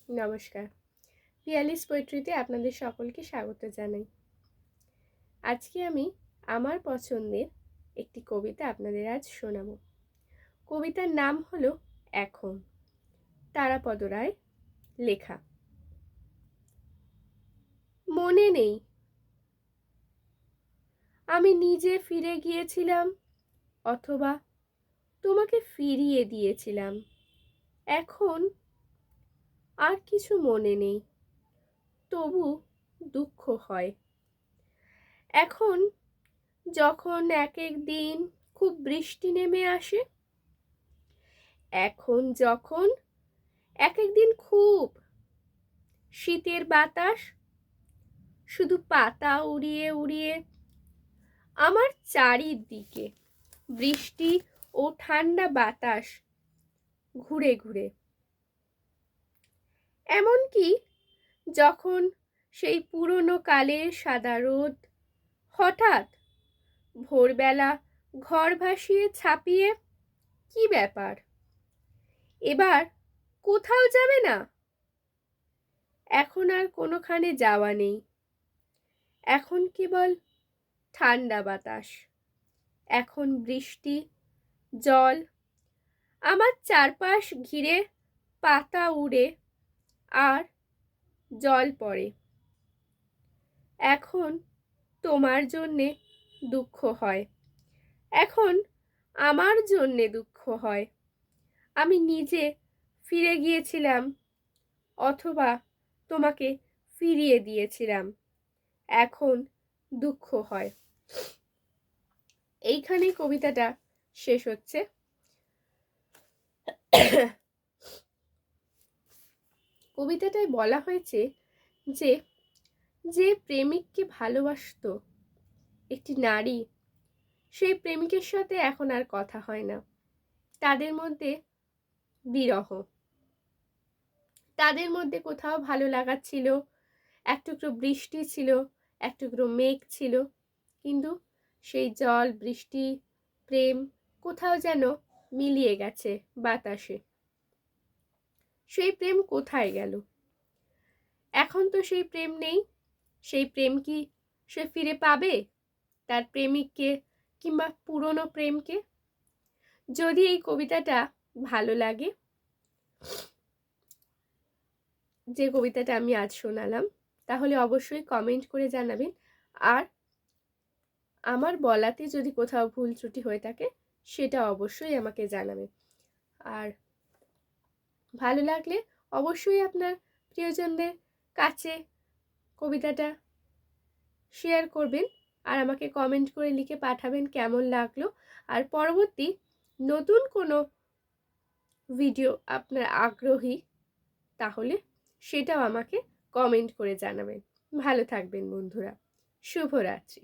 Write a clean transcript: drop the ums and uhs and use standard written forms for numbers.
নমস্কার। পিয়ালিস পোয়েট্রিতে আপনাদের সকলকে স্বাগত জানাই। আজকে আমি আমার পছন্দের একটি কবিতা আপনাদের আজ শোনাবো। কবিতার নাম হলো এখন, তারাপদ রায় লেখা। মনে নেই আমি নিজে ফিরে গিয়েছিলাম অথবা তোমাকে ফিরিয়ে দিয়েছিলাম। এখন আর কিছু মনে নেই, তবু দুঃখ হয়। এখন যখন এক এক দিন খুব বৃষ্টি নেমে আসে, এখন যখন এক এক দিন খুব শীতের বাতাস শুধু পাতা উড়িয়ে উড়িয়ে আমার চারিদিকে বৃষ্টি ও ঠান্ডা বাতাস ঘুরে ঘুরে, এমনকি যখন সেই পুরনো কালের সাদা রোদ হঠাৎ ভোরবেলা ঘর ভাসিয়ে ছাপিয়ে, কি ব্যাপার এবার কোথাও যাবে না? এখন আর কোনোখানে যাওয়া নেই, এখন কেবল ঠান্ডা বাতাস, এখন বৃষ্টি জল আমার চারপাশ ঘিরে, পাতা উড়ে আর জল পড়ে। এখন তোমার জন্যে দুঃখ হয়, এখন আমার জন্যে দুঃখ হয়। আমি নিজে ফিরে গিয়েছিলাম অথবা তোমাকে ফিরিয়ে দিয়েছিলাম, এখন দুঃখ হয়। এইখানেই কবিতাটা শেষ হচ্ছে। কবিতাটায় বলা হয়েছে যে যে প্রেমিককে ভালোবাসতো একটি নারী, সেই প্রেমিকের সাথে এখন আর কথা হয় না। তাদের মধ্যে বিরহ, তাদের মধ্যে কোথাও ভালো লাগা ছিল, এক টুকরো বৃষ্টি ছিল, এক টুকরো মেঘ ছিল, কিন্তু সেই জল বৃষ্টি প্রেম কোথাও যেন মিলিয়ে গেছে বাতাসে। সেই প্রেম কোথায় গেল? এখন তো সেই প্রেম নেই। সেই প্রেম কি সে ফিরে পাবে, তার প্রেমিককে কিংবা পুরনো প্রেমকে? যদি এই কবিতাটা ভালো লাগে, যে কবিতাটা আমি আজ শোনালাম, তাহলে অবশ্যই কমেন্ট করে জানাবেন। আর আমার বলাতে যদি কোথাও ভুল ত্রুটি হয়ে থাকে সেটা অবশ্যই আমাকে জানাবেন। আর ভালো লাগলে অবশ্যই আপনার প্রিয়জনদের কাছে কবিতাটা শেয়ার করবেন আর আমাকে কমেন্ট করে লিখে পাঠাবেন কেমন লাগলো। আর পরবর্তী নতুন কোনো ভিডিও আপনার আগ্রহী, তাহলে সেটাও আমাকে কমেন্ট করে জানাবেন। ভালো থাকবেন বন্ধুরা। শুভরাত্রি।